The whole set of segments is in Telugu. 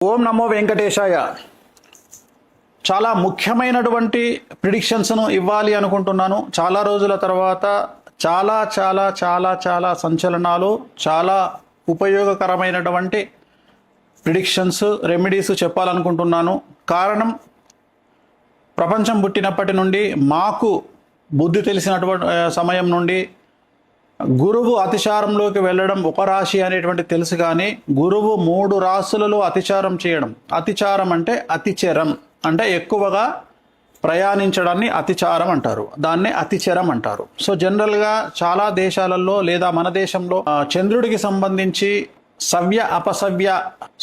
ఓం నమో వెంకటేశాయ. చాలా ముఖ్యమైనటువంటి ప్రిడిక్షన్స్ను ఇవ్వాలి అనుకుంటున్నాను. చాలా రోజుల తర్వాత చాలా చాలా చాలా చాలా సంచలనాలు, చాలా ఉపయోగకరమైనటువంటి ప్రిడిక్షన్స్, రెమెడీస్ చెప్పాలనుకుంటున్నాను. కారణం, ప్రపంచం పుట్టినప్పటి నుండి మాకు బుద్ధి తెలిసినటువంటి సమయం నుండి గురువు అతిచారంలోకి వెళ్ళడం ఒక రాశి అనేటువంటి తెలుసు, కానీ గురువు 3 రాశులలో అతిచారం చేయడం, అతిచారం అంటే అతిచరం అంటే ఎక్కువగా ప్రయాణించడాన్ని అతిచారం అంటారు, దాన్నే అతిచరం అంటారు. సో జనరల్గా చాలా దేశాలలో లేదా మన దేశంలో చంద్రుడికి సంబంధించి సవ్య అపసవ్య,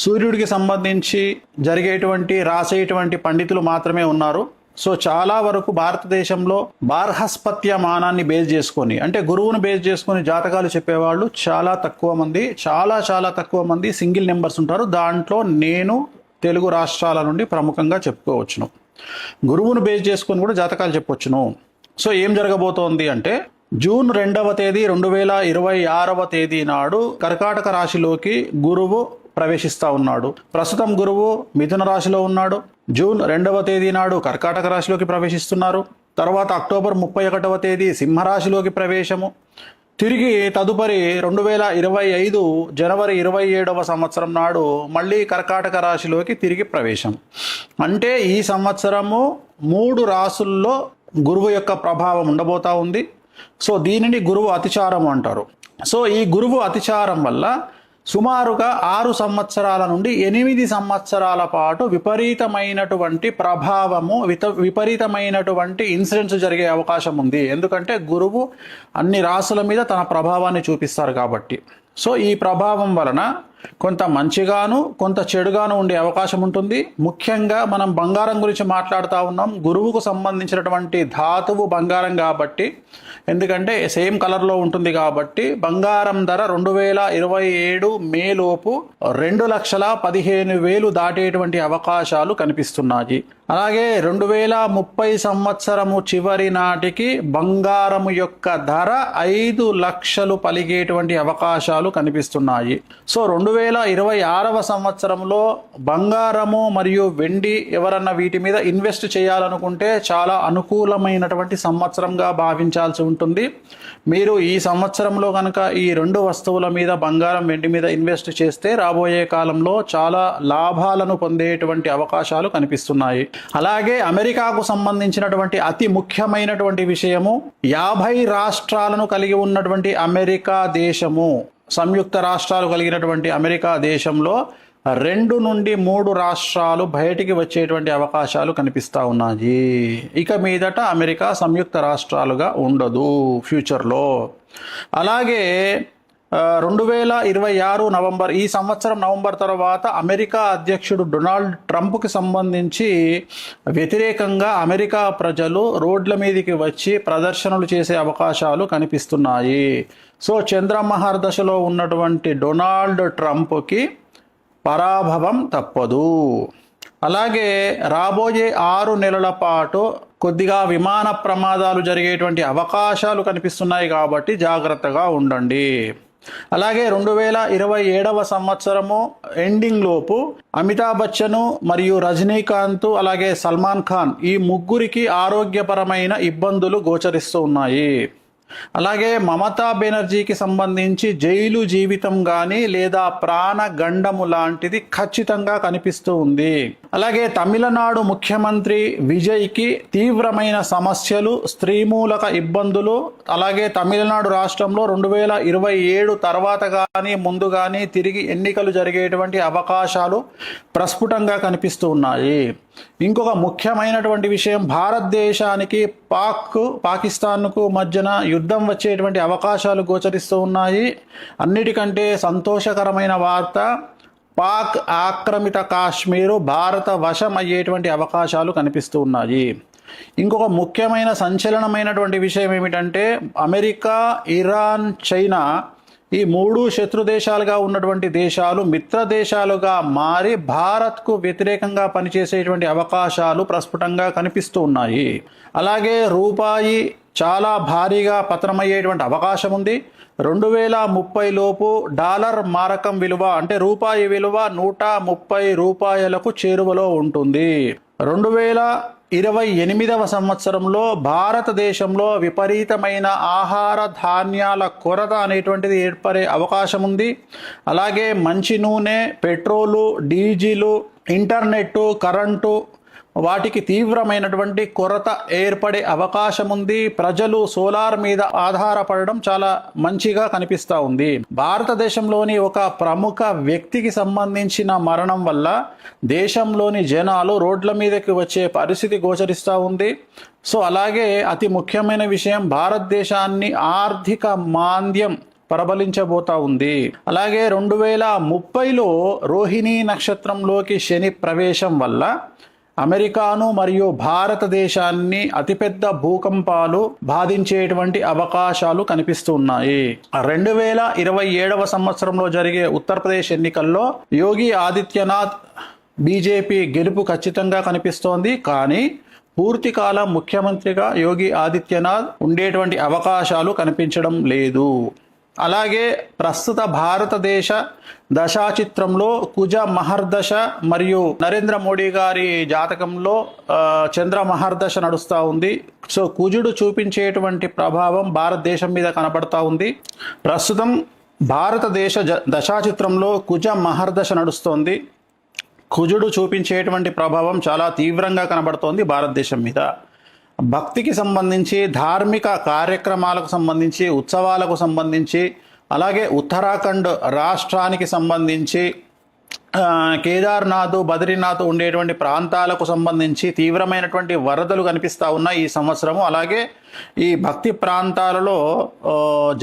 సూర్యుడికి సంబంధించి జరిగేటువంటి రాసేటువంటి పండితులు మాత్రమే ఉన్నారు. సో చాలా వరకు భారతదేశంలో బార్హస్పత్యమానాన్ని బేస్ చేసుకొని, అంటే గురువును బేస్ చేసుకొని జాతకాలు చెప్పేవాళ్ళు చాలా తక్కువ మంది, చాలా తక్కువ మంది, సింగిల్ నెంబర్స్ ఉంటారు. దాంట్లో నేను తెలుగు రాష్ట్రాల నుండి ప్రముఖంగా చెప్పుకోవచ్చును. గురువును బేస్ చేసుకొని కూడా జాతకాలు చెప్పవచ్చును. సో ఏం జరగబోతోంది అంటే, జూన్ 2వ తేదీ 2026వ తేదీ నాడు కర్కాటక రాశిలోకి గురువు ప్రవేశిస్తా ఉన్నాడు. ప్రస్తుతం గురువు మిథున రాశిలో ఉన్నాడు. జూన్ 2వ తేదీ నాడు కర్కాటక రాశిలోకి ప్రవేశిస్తున్నారు. తర్వాత అక్టోబర్ 31వ తేదీ సింహరాశిలోకి ప్రవేశము. తిరిగి తదుపరి 2025 జనవరి 27వ సంవత్సరం నాడు మళ్ళీ కర్కాటక రాశిలోకి తిరిగి ప్రవేశం. అంటే ఈ సంవత్సరము 3 రాశుల్లో గురువు యొక్క ప్రభావం ఉండబోతా ఉంది. సో దీనిని గురువు అతిచారం అంటారు. సో ఈ గురువు అతిచారం వల్ల సుమారుగా 6 సంవత్సరాల నుండి 8 సంవత్సరాల పాటు విపరీతమైనటువంటి ప్రభావము, విపరీతమైనటువంటి ఇన్సిడెంట్స్ జరిగే అవకాశం ఉంది. ఎందుకంటే గురువు అన్ని రాశుల మీద తన ప్రభావాన్ని చూపిస్తారు కాబట్టి. సో ఈ ప్రభావం వలన కొంత మంచిగాను కొంత చెడుగాను ఉండే అవకాశం ఉంటుంది. ముఖ్యంగా మనం బంగారం గురించి మాట్లాడుతూ ఉన్నాం. గురువుకు సంబంధించినటువంటి ధాతువు బంగారం కాబట్టి, ఎందుకంటే సేమ్ కలర్లో ఉంటుంది కాబట్టి బంగారం ధర 2027 మే లోపు 2,15,000 దాటేటువంటి అవకాశాలు కనిపిస్తున్నాయి. అలాగే 2030 సంవత్సరము చివరి నాటికి బంగారము యొక్క ధర 5 లక్షలు పలిగేటువంటి అవకాశాలు కనిపిస్తున్నాయి. సో 2026వ సంవత్సరంలో బంగారము మరియు వెండి ఎవరన్నా వీటి మీద ఇన్వెస్ట్ చేయాలనుకుంటే చాలా అనుకూలమైనటువంటి సంవత్సరంగా భావించాల్సి ఉంటుంది. మీరు ఈ సంవత్సరంలో కనుక ఈ 2 వస్తువుల మీద, బంగారం వెండి మీద ఇన్వెస్ట్ చేస్తే రాబోయే కాలంలో చాలా లాభాలను పొందేటువంటి అవకాశాలు కనిపిస్తున్నాయి. అలాగే అమెరికాకు సంబంధించినటువంటి అతి ముఖ్యమైనటువంటి విషయము, 50 రాష్ట్రాలను కలిగి ఉన్నటువంటి అమెరికా దేశము, సంయుక్త రాష్ట్రాలు కలిగినటువంటి అమెరికా దేశంలో 2 నుండి 3 రాష్ట్రాలు బయటికి వచ్చేటువంటి అవకాశాలు కనిపిస్తూ ఉన్నాయి. ఇక మీదట అమెరికా సంయుక్త రాష్ట్రాలుగా ఉండదు ఫ్యూచర్లో. అలాగే 2026 నవంబర్, ఈ సంవత్సరం నవంబర్ తర్వాత అమెరికా అధ్యక్షుడు డొనాల్డ్ ట్రంప్కి సంబంధించి వ్యతిరేకంగా అమెరికా ప్రజలు రోడ్ల మీదకి వచ్చి ప్రదర్శనలు చేసే అవకాశాలు కనిపిస్తున్నాయి. సో చంద్రమహర్దశలో ఉన్నటువంటి డొనాల్డ్ ట్రంప్కి పరాభవం తప్పదు. అలాగే రాబోయే 6 నెలల పాటు కొద్దిగా విమాన ప్రమాదాలు జరిగేటువంటి అవకాశాలు కనిపిస్తున్నాయి కాబట్టి జాగ్రత్తగా ఉండండి. అలాగే 2027వ సంవత్సరము ఎండింగ్ లోపు అమితాబ్ బచ్చన్ మరియు రజనీకాంత్ అలాగే సల్మాన్ ఖాన్, ఈ ముగ్గురికి ఆరోగ్యపరమైన ఇబ్బందులు గోచరిస్తూ ఉన్నాయి. అలాగే మమతా బెనర్జీకి సంబంధించి జైలు జీవితం కానీ లేదా ప్రాణగండము లాంటిది ఖచ్చితంగా కనిపిస్తూ ఉంది. అలాగే తమిళనాడు ముఖ్యమంత్రి విజయ్కి తీవ్రమైన సమస్యలు, స్త్రీమూలక ఇబ్బందులు, అలాగే తమిళనాడు రాష్ట్రంలో 2027 తర్వాత కానీ ముందు కానీ తిరిగి ఎన్నికలు జరిగేటువంటి అవకాశాలు ప్రస్ఫుటంగా కనిపిస్తూ ఉన్నాయి. ఇంకొక ముఖ్యమైనటువంటి విషయం, భారతదేశానికి పాకిస్తాన్కు మధ్యన యుద్ధం వచ్చేటువంటి అవకాశాలు గోచరిస్తూ ఉన్నాయి. అన్నిటికంటే సంతోషకరమైన వార్త, పాక్ ఆక్రమిత కాశ్మీరు భారత వశం అయ్యేటువంటి అవకాశాలు కనిపిస్తూ ఉన్నాయి. ఇంకొక ముఖ్యమైన సంచలనమైనటువంటి విషయం ఏమిటంటే, అమెరికా, ఇరాన్, చైనా ఈ 3 శత్రు దేశాలుగా ఉన్నటువంటి దేశాలు మిత్ర దేశాలుగా మారి భారత్కు వ్యతిరేకంగా పనిచేసేటువంటి అవకాశాలు ప్రస్ఫుటంగా కనిపిస్తూ ఉన్నాయి. అలాగే రూపాయి చాలా భారీగా పతనమయ్యేటువంటి అవకాశం ఉంది. 2030 లోపు డాలర్ మారకం విలువ అంటే రూపాయి విలువ 130 రూపాయలకు చేరువలో ఉంటుంది. 2028వ సంవత్సరంలో భారతదేశంలో విపరీతమైన ఆహార ధాన్యాల కొరత అనేటువంటిది ఏర్పడే అవకాశం ఉంది. అలాగే మంచి నూనె, పెట్రోలు, డీజిలు, ఇంటర్నెట్టు, కరెంటు వాటికి తీవ్రమైనటువంటి కొరత ఏర్పడే అవకాశం ఉంది. ప్రజలు సోలార్ మీద ఆధారపడడం చాలా మంచిగా కనిపిస్తూ ఉంది. భారతదేశంలోని ఒక ప్రముఖ వ్యక్తికి సంబంధించిన మరణం వల్ల దేశంలోని జనాలు రోడ్ల మీదకి వచ్చే పరిస్థితి గోచరిస్తూ ఉంది. సో అలాగే అతి ముఖ్యమైన విషయం, భారతదేశాన్ని ఆర్థిక మాంద్యం ప్రబలించబోతా ఉంది. అలాగే 2030లో రోహిణీ నక్షత్రంలోకి శని ప్రవేశం వల్ల అమెరికాను మరియు భారతదేశాన్ని అతిపెద్ద భూకంపాలు బాధించేటువంటి అవకాశాలు కనిపిస్తున్నాయి. 2027వ సంవత్సరంలో జరిగే ఉత్తరప్రదేశ్ ఎన్నికల్లో యోగి ఆదిత్యనాథ్ బీజేపీ గెలుపు ఖచ్చితంగా కనిపిస్తోంది. కానీ పూర్తికాలం ముఖ్యమంత్రిగా యోగి ఆదిత్యనాథ్ ఉండేటువంటి అవకాశాలు కనిపించడం లేదు. అలాగే ప్రస్తుత భారతదేశ దశాచిత్రంలో కుజ మహర్దశ మరియు నరేంద్ర మోడీ గారి జాతకంలో చంద్ర మహర్దశ నడుస్తూ ఉంది. సో కుజుడు చూపించేటువంటి ప్రభావం భారతదేశం మీద కనబడతా ఉంది. ప్రస్తుతం భారతదేశ దశాచిత్రంలో కుజ మహర్దశ నడుస్తోంది. కుజుడు చూపించేటువంటి ప్రభావం చాలా తీవ్రంగా కనబడుతోంది భారతదేశం మీద. భక్తికి సంబంధించి, ధార్మిక కార్యక్రమాలకు సంబంధించి, ఉత్సవాలకు సంబంధించి, అలాగే ఉత్తరాఖండ్ రాష్ట్రానికి సంబంధించి, కేదార్నాథ్, బద్రీనాథ్ ఉండేటువంటి ప్రాంతాలకు సంబంధించి తీవ్రమైనటువంటి వరదలు కనిపిస్తూ ఉన్నాయి ఈ సంవత్సరము. అలాగే ఈ భక్తి ప్రాంతాలలో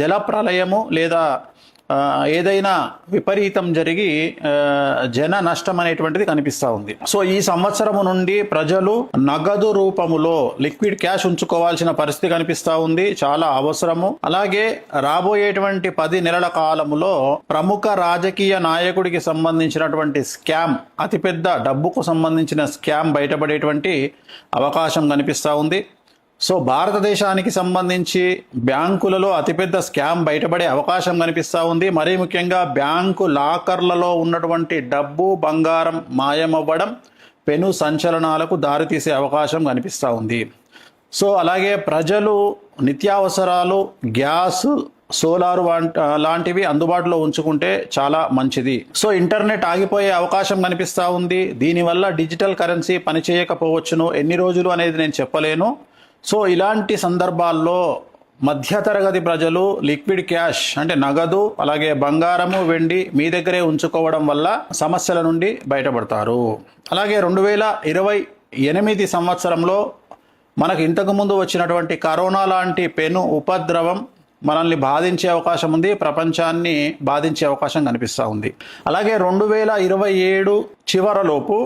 జల ప్రళయము లేదా ఏదైనా విపరీతం జరిగి జన నష్టం అనేటువంటిది కనిపిస్తూ ఉంది. సో ఈ సంవత్సరము నుండి ప్రజలు నగదు రూపములో లిక్విడ్ క్యాష్ ఉంచుకోవాల్సిన పరిస్థితి కనిపిస్తూ ఉంది, చాలా అవసరము. అలాగే రాబోయేటువంటి 10 నెలల కాలములో ప్రముఖ రాజకీయ నాయకుడికి సంబంధించినటువంటి స్కామ్, అతిపెద్ద డబ్బుకు సంబంధించిన స్కామ్ బయటపడేటువంటి అవకాశం కనిపిస్తూ ఉంది. సో భారతదేశానికి సంబంధించి బ్యాంకులలో అతిపెద్ద స్కామ్ బయటపడే అవకాశం కనిపిస్తూ ఉంది. మరీ ముఖ్యంగా బ్యాంకు లాకర్లలో ఉన్నటువంటి డబ్బు, బంగారం మాయమవ్వడం పెను సంచలనాలకు దారితీసే అవకాశం కనిపిస్తూ ఉంది. సో అలాగే ప్రజలు నిత్యావసరాలు, గ్యాస్, సోలార్ లాంటివి అందుబాటులో ఉంచుకుంటే చాలా మంచిది. సో ఇంటర్నెట్ ఆగిపోయే అవకాశం కనిపిస్తూ ఉంది. దీనివల్ల డిజిటల్ కరెన్సీ పనిచేయకపోవచ్చును, ఎన్ని రోజులు అనేది నేను చెప్పలేను. సో ఇలాంటి సందర్భాల్లో మధ్యతరగతి ప్రజలు లిక్విడ్ క్యాష్ అంటే నగదు, అలాగే బంగారము, వెండి మీ దగ్గరే ఉంచుకోవడం వల్ల సమస్యల నుండి బయటపడతారు. అలాగే 2028 సంవత్సరంలో మనకు ఇంతకుముందు వచ్చినటువంటి కరోనా లాంటి పెను ఉపద్రవం మనల్ని బాధించే అవకాశం ఉంది, ప్రపంచాన్ని బాధించే అవకాశం కనిపిస్తూ ఉంది. అలాగే 2027 చివరలోపు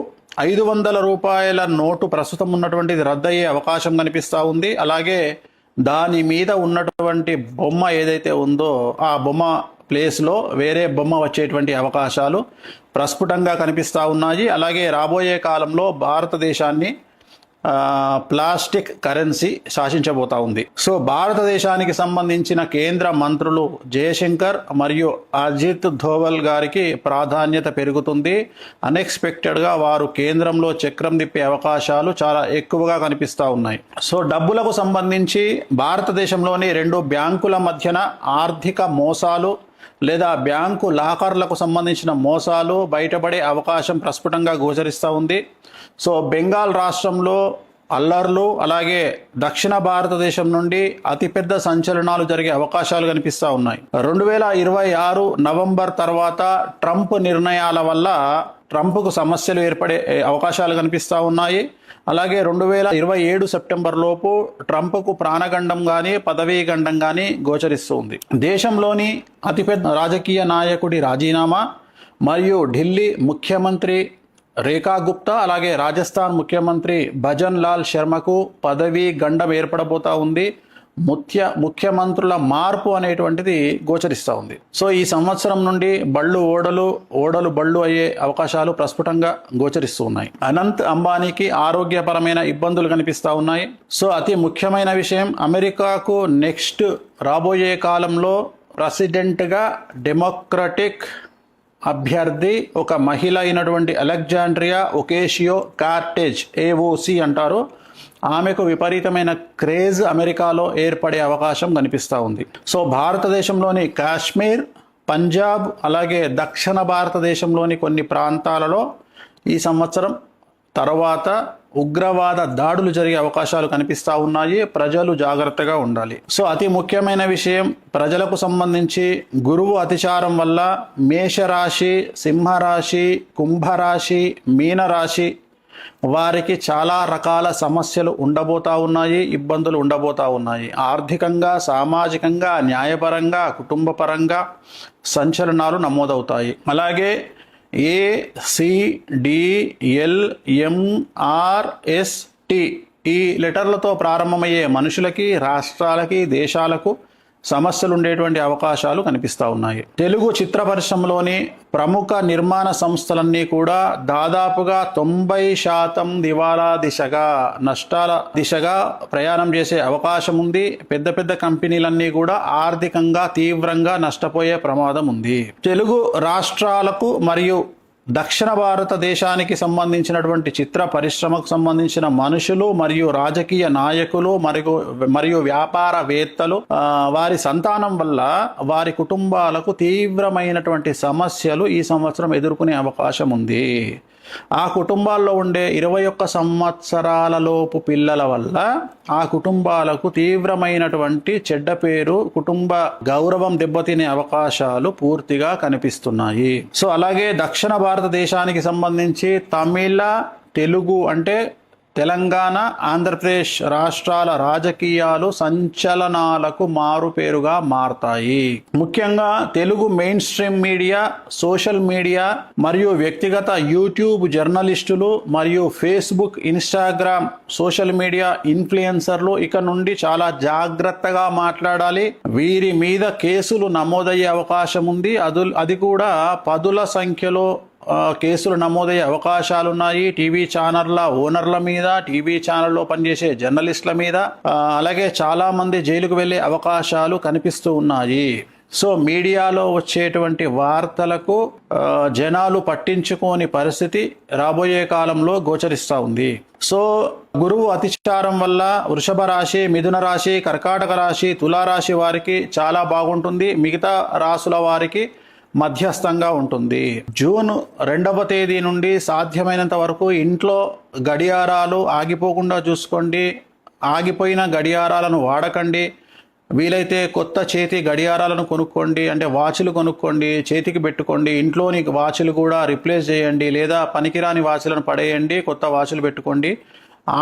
500 రూపాయల నోటు ప్రస్తుతం ఉన్నటువంటిది రద్దయ్యే అవకాశం కనిపిస్తూ ఉంది. అలాగే దాని మీద ఉన్నటువంటి బొమ్మ ఏదైతే ఉందో ఆ బొమ్మ ప్లేస్లో వేరే బొమ్మ వచ్చేటువంటి అవకాశాలు ప్రస్ఫుటంగా కనిపిస్తూ ఉన్నాయి. అలాగే రాబోయే కాలంలో భారతదేశాన్ని ప్లాస్టిక్ కరెన్సీ శాసించబోతా ఉంది. సో భారతదేశానికి సంబంధించిన కేంద్ర మంత్రులు జయశంకర్ మరియు అజిత్ ధోవల్ గారికి ప్రాధాన్యత పెరుగుతుంది. అన్ఎక్స్పెక్టెడ్గా వారు కేంద్రంలో చక్రం తిప్పే అవకాశాలు చాలా ఎక్కువగా కనిపిస్తూ ఉన్నాయి. సో డబ్బులకు సంబంధించి భారతదేశంలోని 2 బ్యాంకుల మధ్యన ఆర్థిక మోసాలు లేదా బ్యాంకు లాకర్లకు సంబంధించిన మోసాలు బయటపడే అవకాశం ప్రస్ఫుటంగా గోచరిస్తూ ఉంది. సో బెంగాల్ రాష్ట్రంలో అల్లర్లు, అలాగే దక్షిణ భారతదేశం నుండి అతిపెద్ద సంచలనాలు జరిగే అవకాశాలు కనిపిస్తూ ఉన్నాయి. 2026 నవంబర్ తర్వాత ట్రంప్ నిర్ణయాల వల్ల ట్రంప్కు సమస్యలు ఏర్పడే అవకాశాలు కనిపిస్తూ ఉన్నాయి. అలాగే 2027 సెప్టెంబర్ లోపు ట్రంప్కు ప్రాణగండం కానీ పదవీ గండం కానీ గోచరిస్తూ ఉంది. దేశంలోని అతిపెద్ద రాజకీయ నాయకుడి రాజీనామా మరియు ఢిల్లీ ముఖ్యమంత్రి రేఖా గుప్తా, అలాగే రాజస్థాన్ ముఖ్యమంత్రి భజన్ లాల్ శర్మకు పదవీ గండం ఏర్పడబోతా ఉంది. ముఖ్యమంత్రుల మార్పు అనేటువంటిది గోచరిస్తూ ఉంది. సో ఈ సంవత్సరం నుండి ఓడలు బళ్ళు అయ్యే అవకాశాలు ప్రస్ఫుటంగా గోచరిస్తూ ఉన్నాయి. అనంత్ అంబానీకి ఆరోగ్యపరమైన ఇబ్బందులు కనిపిస్తూ ఉన్నాయి. సో అతి ముఖ్యమైన విషయం, అమెరికాకు నెక్స్ట్ రాబోయే కాలంలో ప్రెసిడెంట్గా డెమోక్రటిక్ అభ్యర్థి ఒక మహిళ అయినటువంటి అలెగ్జాండ్రియా ఒకేషియో కార్టెజ్, ఏఓసి అంటారు. ఆమెకు విపరీతమైన క్రేజ్ అమెరికాలో ఏర్పడే అవకాశం కనిపిస్తూ ఉంది. సో భారతదేశంలోని కాశ్మీర్, పంజాబ్, అలాగే దక్షిణ భారతదేశంలోని కొన్ని ప్రాంతాలలో ఈ సంవత్సరం తర్వాత ఉగ్రవాద దాడులు జరిగే అవకాశాలు కనిపిస్తూ ఉన్నాయి. ప్రజలు జాగ్రత్తగా ఉండాలి. సో అతి ముఖ్యమైన విషయం, ప్రజలకు సంబంధించి గురువు అతిచారం వల్ల మేషరాశి, సింహరాశి, కుంభరాశి, మీనరాశి వారికి చాలా రకాల సమస్యలు ఉండబోతా ఉన్నాయి, ఇబ్బందులు ఉండబోతా ఉన్నాయి. ఆర్థికంగా, సామాజికంగా, న్యాయపరంగా, కుటుంబపరంగా సంచలనాలు నమోదవుతాయి. అలాగే ACDLMRST ఈ లెటర్లతో ప్రారంభమయ్యే మనుషులకి, రాష్ట్రాలకి, దేశాలకు సమస్యలు ఉండేటువంటి అవకాశాలు కనిపిస్తూ ఉన్నాయి. తెలుగు చిత్ర పరిశ్రమలోని ప్రముఖ నిర్మాణ సంస్థలన్నీ కూడా దాదాపుగా 90% దివాలా దిశగా, నష్టాల దిశగా ప్రయాణం చేసే అవకాశం ఉంది. పెద్ద పెద్ద కంపెనీలన్నీ కూడా ఆర్థికంగా తీవ్రంగా నష్టపోయే ప్రమాదం ఉంది. తెలుగు రాష్ట్రాలకు మరియు దక్షిణ భారతదేశానికి సంబంధించినటువంటి చిత్ర పరిశ్రమకు సంబంధించిన మనుషులు మరియు రాజకీయ నాయకులు మరియు వ్యాపారవేత్తలు వారి సంతానం వల్ల వారి కుటుంబాలకు తీవ్రమైనటువంటి సమస్యలు ఈ సంవత్సరం ఎదుర్కొనే అవకాశం ఉంది. ఆ కుటుంబాల్లో ఉండే 21 సంవత్సరాల లోపు పిల్లల వల్ల ఆ కుటుంబాలకు తీవ్రమైనటువంటి చెడ్డ పేరు, కుటుంబ గౌరవం దెబ్బతినే అవకాశాలు పూర్తిగా కనిపిస్తున్నాయి. సో అలాగే దక్షిణ భారతదేశానికి సంబంధించి తమిళ, తెలుగు అంటే తెలంగాణ, ఆంధ్రప్రదేశ్ రాష్ట్రాల రాజకీయాలు సంచలనాలకు మారుపేరుగా మారతాయి. ముఖ్యంగా Telugu main stream media, social media మరియు వ్యక్తిగత యూట్యూబ్ జర్నలిస్టులు మరియు ఫేస్బుక్, ఇన్స్టాగ్రామ్ సోషల్ మీడియా ఇన్ఫ్లుయెన్సర్లు ఇక నుండి చాలా జాగ్రత్తగా మాట్లాడాలి. వీరి మీద కేసులు నమోదయ్యే అవకాశం ఉంది. అది కూడా పదుల సంఖ్యలో కేసులు నమోదయ్యే అవకాశాలున్నాయి. టీవీ ఛానళ్ల ఓనర్ల మీద, టీవీ ఛానల్లో పనిచేసే జర్నలిస్టుల మీద, అలాగే చాలా మంది జైలుకు వెళ్ళే అవకాశాలు కనిపిస్తూ ఉన్నాయి. సో మీడియాలో వచ్చేటువంటి వార్తలకు జనాలు పట్టించుకోని పరిస్థితి రాబోయే కాలంలో గోచరిస్తూ ఉంది. సో గురువు అతిచారం వల్ల వృషభ రాశి, మిథున రాశి, కర్కాటక రాశి, తులారాశి వారికి చాలా బాగుంటుంది. మిగతా రాశుల వారికి మధ్యస్థంగా ఉంటుంది. జూన్ 2వ తేదీ నుండి సాధ్యమైనంత వరకు ఇంట్లో గడియారాలు ఆగిపోకుండా చూసుకోండి. ఆగిపోయిన గడియారాలను వాడకండి. వీలైతే కొత్త చేతి గడియారాలను కొనుక్కోండి, అంటే వాచ్లు కొనుక్కోండి, చేతికి పెట్టుకోండి. ఇంట్లోని వాచ్లు కూడా రిప్లేస్ చేయండి, లేదా పనికిరాని వాచ్లను పడేయండి, కొత్త వాచ్లు పెట్టుకోండి.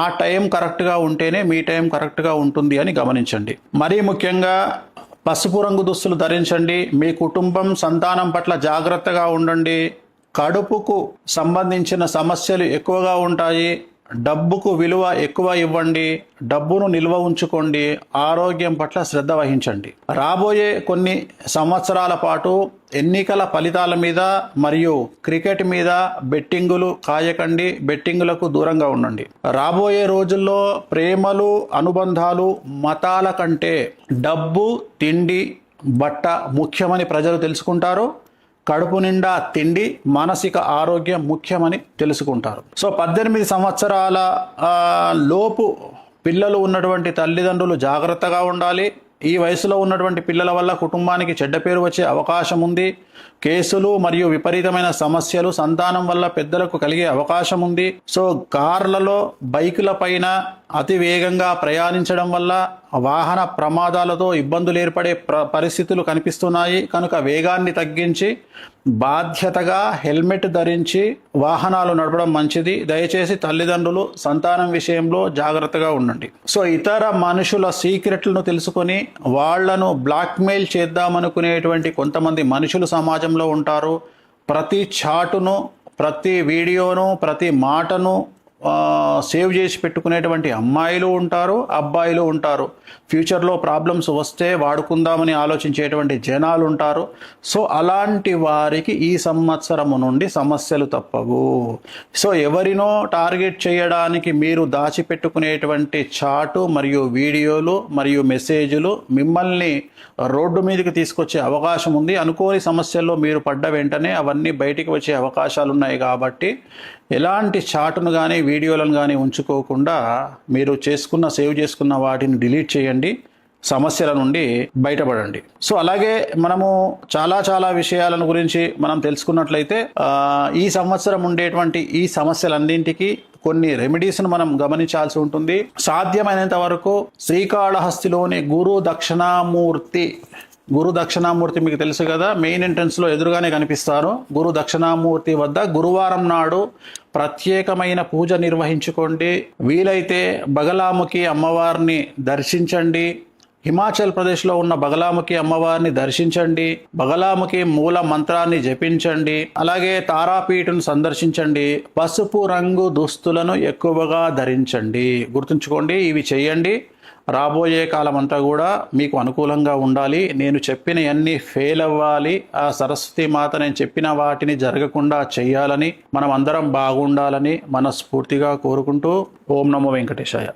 ఆ టైం కరెక్ట్గా ఉంటేనే మీ టైం కరెక్ట్గా ఉంటుంది అని గమనించండి. మరీ ముఖ్యంగా పసుపు రంగు దుస్తులు ధరించండి. మీ కుటుంబం, సంతానం పట్ల జాగ్రత్తగా ఉండండి. కడుపుకు సంబంధించిన సమస్యలు ఎక్కువగా ఉంటాయి. డబ్బుకు విలువ ఎక్కువ ఇవ్వండి. డబ్బును నిల్వ ఉంచుకోండి. ఆరోగ్యం పట్ల శ్రద్ధ వహించండి. రాబోయే కొన్ని సంవత్సరాల పాటు ఎన్నికల ఫలితాల మీద మరియు క్రికెట్ మీద బెట్టింగులు కాయకండి. బెట్టింగులకు దూరంగా ఉండండి. రాబోయే రోజుల్లో ప్రేమలు, అనుబంధాలు మతాల కంటే డబ్బు, తిండి, బట్ట ముఖ్యమని ప్రజలు తెలుసుకుంటారు. కడుపు నిండా తిండి, మానసిక ఆరోగ్యం ముఖ్యమని తెలుసుకుంటారు. సో 18 సంవత్సరాల లోపు పిల్లలు ఉన్నటువంటి తల్లిదండ్రులు జాగ్రత్తగా ఉండాలి. ఈ వయసులో ఉన్నటువంటి పిల్లల వల్ల కుటుంబానికి చెడ్డ పేరు వచ్చే అవకాశం ఉంది. కేసులు మరియు విపరీతమైన సమస్యలు సంతానం వల్ల పెద్దలకు కలిగే అవకాశం ఉంది. సో కార్లలో, బైకుల పైన అతి వేగంగా ప్రయాణించడం వల్ల వాహన ప్రమాదాలతో ఇబ్బందులు ఏర్పడే పరిస్థితులు కనిపిస్తున్నాయి. కనుక వేగాన్ని తగ్గించి బాధ్యతగా హెల్మెట్ ధరించి వాహనాలు నడపడం మంచిది. దయచేసి తల్లిదండ్రులు సంతానం విషయంలో జాగ్రత్తగా ఉండండి. సో ఇతర మనుషుల సీక్రెట్లను తెలుసుకొని వాళ్లను బ్లాక్మెయిల్ చేద్దామనుకునేటువంటి కొంతమంది మనుషులు సమాజంలో ఉంటారు. ప్రతి చాటును, ప్రతి వీడియోను, ప్రతి మాటను సేవ్ చేసి పెట్టుకునేటువంటి అమ్మాయిలు ఉంటారు, అబ్బాయిలు ఉంటారు. ఫ్యూచర్లో ప్రాబ్లమ్స్ వస్తే వాడుకుందామని ఆలోచించేటువంటి జనాలు ఉంటారు. సో అలాంటి వారికి ఈ సంవత్సరము నుండి సమస్యలు తప్పవు. సో ఎవరినో టార్గెట్ చేయడానికి మీరు దాచిపెట్టుకునేటువంటి చాటు మరియు వీడియోలు మరియు మెసేజ్లు మిమ్మల్ని రోడ్డు మీదకి తీసుకొచ్చే అవకాశం ఉంది. అనుకోని సమస్యల్లో మీరు పడ్డ వెంటనే అవన్నీ బయటికి వచ్చే అవకాశాలు ఉన్నాయి. కాబట్టి ఎలాంటి చాటును కానీ వీడియోలను కానీ ఉంచుకోకుండా మీరు సేవ్ చేసుకున్న వాటిని డిలీట్ చేయండి, సమస్యల నుండి బయటపడండి. సో అలాగే మనము చాలా విషయాలను గురించి మనం తెలుసుకున్నట్లయితే ఈ సంవత్సరం ఉండేటువంటి ఈ సమస్యలన్నింటికి కొన్ని రెమెడీస్ను మనం గమనించాల్సి ఉంటుంది. సాధ్యమైనంత వరకు శ్రీకాళహస్తిలోని గురు దక్షిణామూర్తి మీకు తెలుసు కదా, మెయిన్ ఎంట్రన్స్లో ఎదురుగానే కనిపిస్తారు. గురు దక్షిణామూర్తి వద్ద గురువారం నాడు ప్రత్యేకమైన పూజ నిర్వహించుకోండి. వీలైతే బగలాముఖి అమ్మవారిని దర్శించండి. హిమాచల్ ప్రదేశ్లో ఉన్న బగలాముఖి అమ్మవారిని దర్శించండి. బగలాముఖి మూల మంత్రాన్ని జపించండి. అలాగే తారాపీఠను సందర్శించండి. పసుపు రంగు దుస్తులను ఎక్కువగా ధరించండి. గుర్తుంచుకోండి, ఇవి చేయండి. రాబోయే కాలం అంతా కూడా మీకు అనుకూలంగా ఉండాలి. నేను చెప్పిన అన్ని ఫెయిల్ అవ్వాలి. ఆ సరస్వతి మాత నేను చెప్పిన వాటిని జరగకుండా చేయాలని, మనం అందరం బాగుండాలని మనస్ఫూర్తిగా కోరుకుంటూ ఓం నమో వెంకటేశాయ.